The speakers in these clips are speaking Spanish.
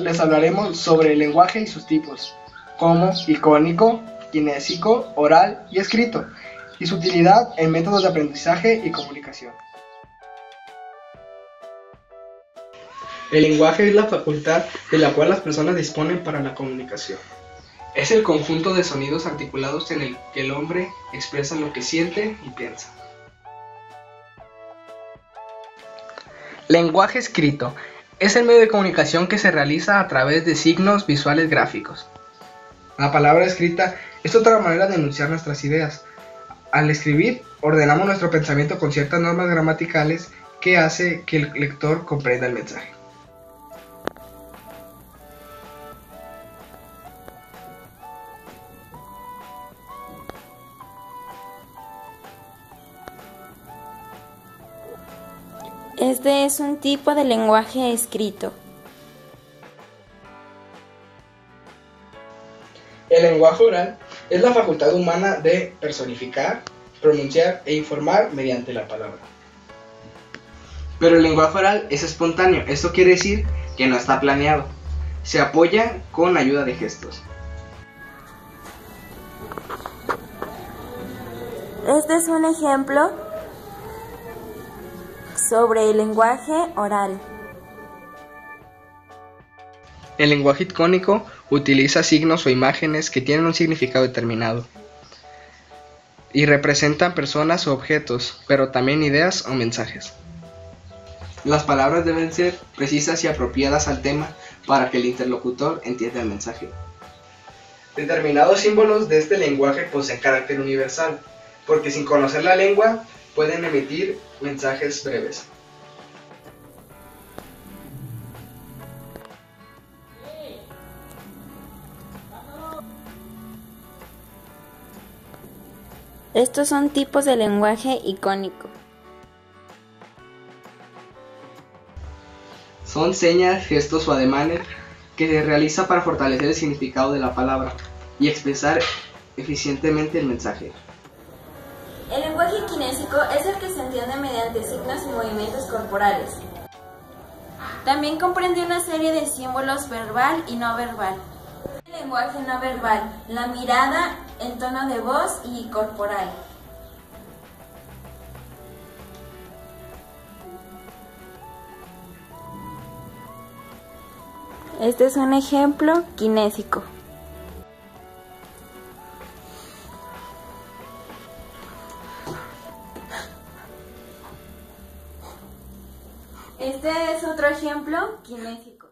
les hablaremos sobre el lenguaje y sus tipos, como icónico, kinésico, oral y escrito, y su utilidad en métodos de aprendizaje y comunicación. El lenguaje es la facultad de la cual las personas disponen para la comunicación. Es el conjunto de sonidos articulados en el que el hombre expresa lo que siente y piensa. Lenguaje escrito es el medio de comunicación que se realiza a través de signos visuales gráficos. La palabra escrita es otra manera de enunciar nuestras ideas. Al escribir, ordenamos nuestro pensamiento con ciertas normas gramaticales que hace que el lector comprenda el mensaje. Este es un tipo de lenguaje escrito. El lenguaje oral es la facultad humana de personificar, pronunciar e informar mediante la palabra. Pero el lenguaje oral es espontáneo, esto quiere decir que no está planeado. Se apoya con ayuda de gestos. Este es un ejemplo sobre el lenguaje oral. El lenguaje icónico utiliza signos o imágenes que tienen un significado determinado y representan personas o objetos, pero también ideas o mensajes. Las palabras deben ser precisas y apropiadas al tema para que el interlocutor entienda el mensaje. Determinados símbolos de este lenguaje poseen carácter universal, porque sin conocer la lengua pueden emitir mensajes breves. Estos son tipos de lenguaje icónico. Son señas, gestos o ademanes que se realiza para fortalecer el significado de la palabra y expresar eficientemente el mensaje. El lenguaje kinésico es el que se entiende mediante signos y movimientos corporales. También comprende una serie de símbolos verbal y no verbal. El lenguaje no verbal, la mirada, el tono de voz y corporal. Este es un ejemplo kinésico. Este es otro ejemplo kinésico.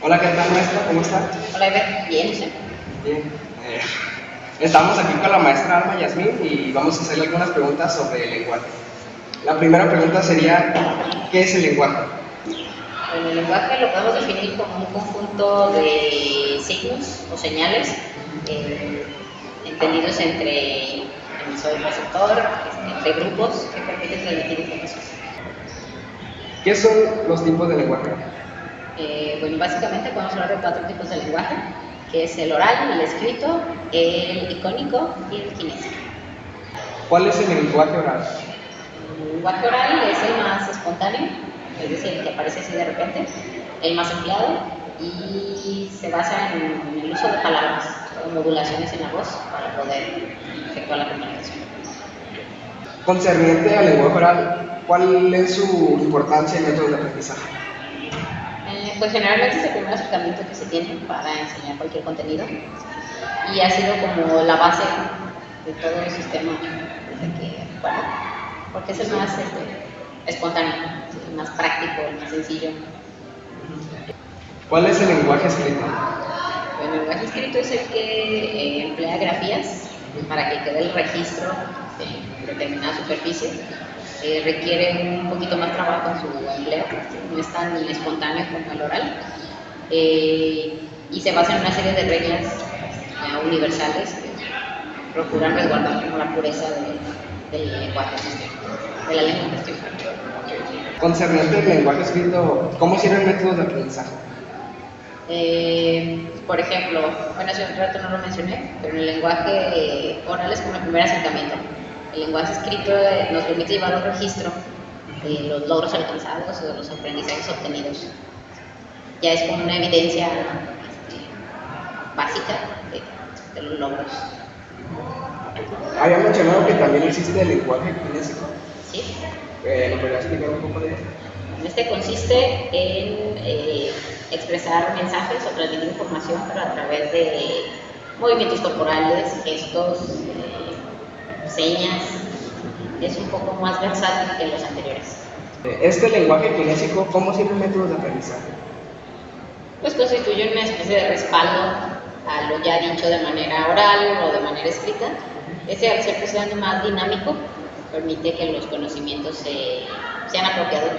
Hola, ¿qué tal, maestra? ¿Cómo está? Hola, Iber. Bien, ¿sí? Bien. Estamos aquí con la maestra Alma Yasmín y vamos a hacerle algunas preguntas sobre el lenguaje. La primera pregunta sería, ¿qué es el lenguaje? Bueno, el lenguaje lo podemos definir como un conjunto de signos o señales entendidos entre emisor y receptor, entre grupos que permiten transmitir información. ¿Qué son los tipos de lenguaje? Bueno, básicamente podemos hablar de 4 tipos de lenguaje, que es el oral, el escrito, el icónico y el kinésico. ¿Cuál es el lenguaje oral? El lenguaje oral es el más espontáneo, es decir, el que aparece así de repente, el más empleado y se basa en el uso de palabras o modulaciones en la voz para poder efectuar la comunicación. Concerniente al lenguaje oral, ¿cuál es su importancia en métodos de aprendizaje? Pues generalmente es el primer acercamiento que se tiene para enseñar cualquier contenido y ha sido como la base de todo el sistema desde que, bueno, porque es el más espontáneo, el más práctico, el más sencillo. ¿Cuál es el lenguaje escrito? Bueno, el lenguaje escrito es el que emplea grafías para que quede el registro de determinada superficie. Requiere un poquito más trabajo en su empleo, no es tan espontáneo como el oral, y se basa en una serie de reglas universales que procuran resguardar como la pureza del lenguaje, de la lengua en cuestión. Concerniente al lenguaje escrito, ¿cómo sirven métodos de aprendizaje? Por ejemplo, bueno, hace un rato no lo mencioné, pero el lenguaje oral es como el primer acercamiento. El lenguaje escrito nos permite llevar un registro los logros alcanzados o los aprendizajes obtenidos. Ya es como una evidencia básica de los logros. Había mencionado que también existe el lenguaje kinésico. ¿Sí? ¿Me podrías explicar un poco de eso? Este consiste en expresar mensajes o transmitir información, pero a través de movimientos corporales, gestos, señas. Es un poco más versátil que los anteriores. Este lenguaje kinésico, ¿cómo sirve métodos de aprendizaje? Pues constituye una especie de respaldo a lo ya dicho de manera oral o de manera escrita. Ese, al ser precisamente más dinámico, permite que los conocimientos sean apropiados.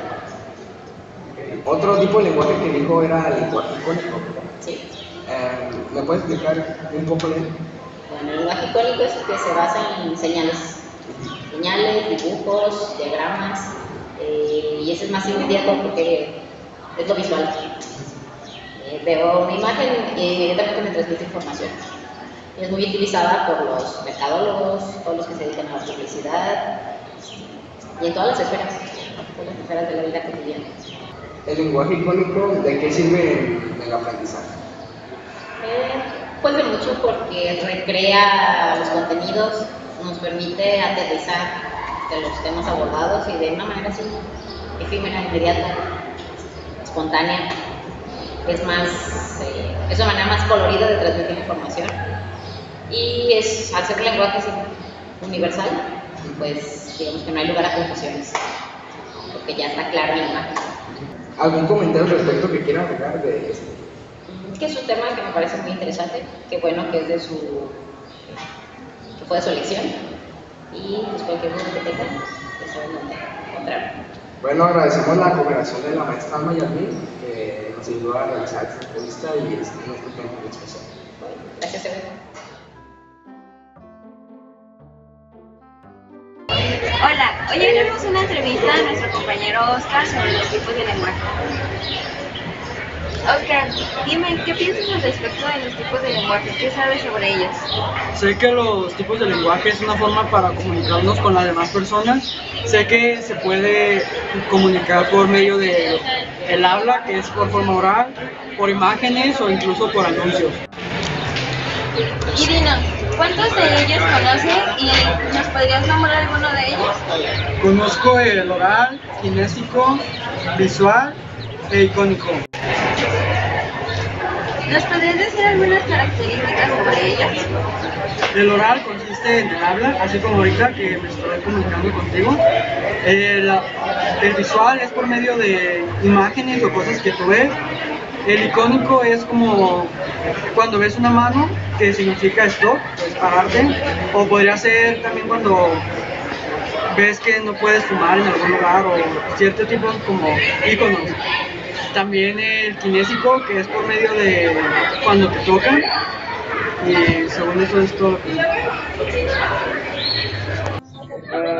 Otro tipo de lenguaje que dijo era el lenguaje icónico. Sí. ¿Me puedes explicar un poco de él? Bueno, el lenguaje icónico es el que se basa en señales, dibujos, diagramas, y ese es más inmediato porque es lo visual. Veo una imagen y inmediatamente me transmite información. Y es muy utilizada por los mercadólogos, todos los que se dedican a la publicidad y en todas las esferas de la vida cotidiana. ¿El lenguaje icónico de qué sirve en el aprendizaje? Pues de mucho porque recrea los contenidos, nos permite aterrizar de los temas abordados y de una manera así efímera, inmediata, espontánea. Es una manera más colorida de transmitir información y al ser un lenguaje universal, pues digamos que no hay lugar a confusiones porque ya está claro en la imagen. ¿Algún comentario al respecto que quiera agregar de esto? Es que es un tema que me parece muy interesante, que bueno que es que fue de su elección y pues cualquier duda que tengan, ya saben dónde encontrarme. Bueno, agradecemos la cooperación de la maestra Alma Yasmín, que nos ayudó a realizar esta entrevista y es nuestro tiempo de expresión. Bueno, gracias, Eva. Hola, hoy haremos una entrevista a nuestro compañero Oscar sobre los tipos de lenguaje. Oscar, dime, ¿qué piensas al respecto de los tipos de lenguaje? ¿Qué sabes sobre ellos? Sé que los tipos de lenguaje es una forma para comunicarnos con las demás personas. Sé que se puede comunicar por medio de el habla, que es por forma oral, por imágenes o incluso por anuncios. Y dinos, ¿cuántos de ellos conoces y nos podrías nombrar alguno de ellos? Conozco el oral, kinésico, visual e icónico. ¿Nos podrías decir algunas características sobre ellos? El oral consiste en el habla, así como ahorita que me estoy comunicando contigo. El visual es por medio de imágenes o cosas que tú ves. El icónico es como cuando ves una mano, que significa stop, pues pararte. O podría ser también cuando ves que no puedes fumar en algún lugar o cierto tipo como iconos. También el kinésico, que es por medio de cuando te tocan. Y según eso es todo lo que...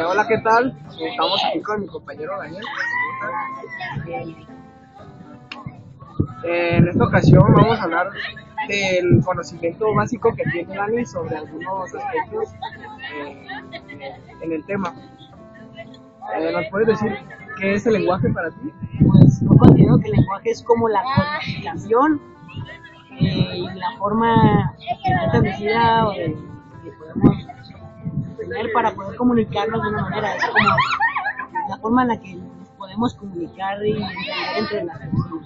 Hola, ¿qué tal? Estamos aquí con mi compañero Daniel. En esta ocasión vamos a hablar del conocimiento básico que tiene Dani sobre algunos aspectos en el tema. ¿Nos puedes decir qué es el lenguaje para ti? Pues yo considero que el lenguaje es como la codificación y la forma establecida que podemos tener para poder comunicarnos de una manera. Es como la forma en la que nos podemos comunicar y entender entre las personas.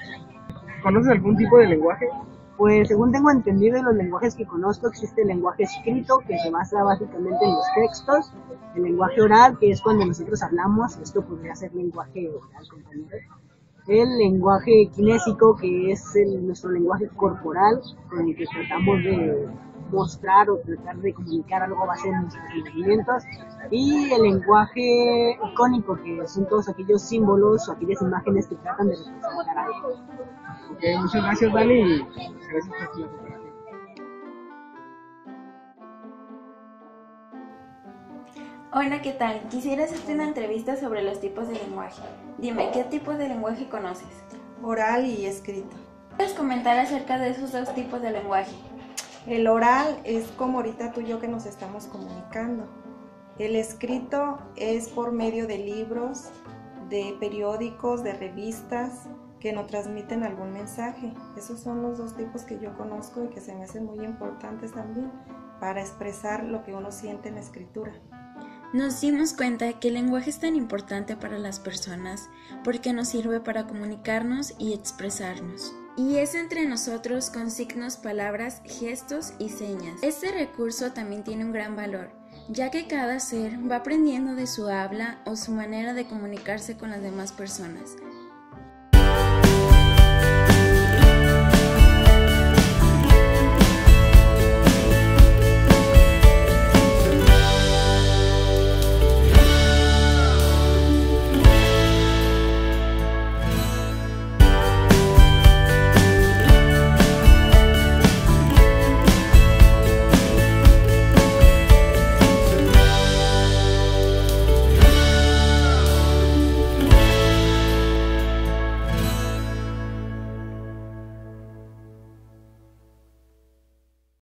¿Conoces algún tipo de lenguaje? Pues según tengo entendido, en los lenguajes que conozco existe el lenguaje escrito, que se basa básicamente en los textos, el lenguaje oral, que es cuando nosotros hablamos, esto podría ser lenguaje oral, compañeros, el lenguaje kinésico, que es nuestro lenguaje corporal, con el que tratamos de mostrar o tratar de comunicar algo a base de nuestros movimientos, y el lenguaje icónico, que son todos aquellos símbolos o aquellas imágenes que tratan de representar algo. Okay, muchas gracias, Dani, y gracias por tu cooperación. Hola, ¿qué tal? Quisiera hacerte una entrevista sobre los tipos de lenguaje. Dime, ¿qué tipo de lenguaje conoces? Oral y escrito. ¿Puedes comentar acerca de esos dos tipos de lenguaje? El oral es como ahorita tú y yo que nos estamos comunicando. El escrito es por medio de libros, de periódicos, de revistas que nos transmiten algún mensaje. Esos son los dos tipos que yo conozco y que se me hacen muy importantes también para expresar lo que uno siente en la escritura. Nos dimos cuenta que el lenguaje es tan importante para las personas porque nos sirve para comunicarnos y expresarnos. Y es entre nosotros con signos, palabras, gestos y señas. Este recurso también tiene un gran valor, ya que cada ser va aprendiendo de su habla o su manera de comunicarse con las demás personas.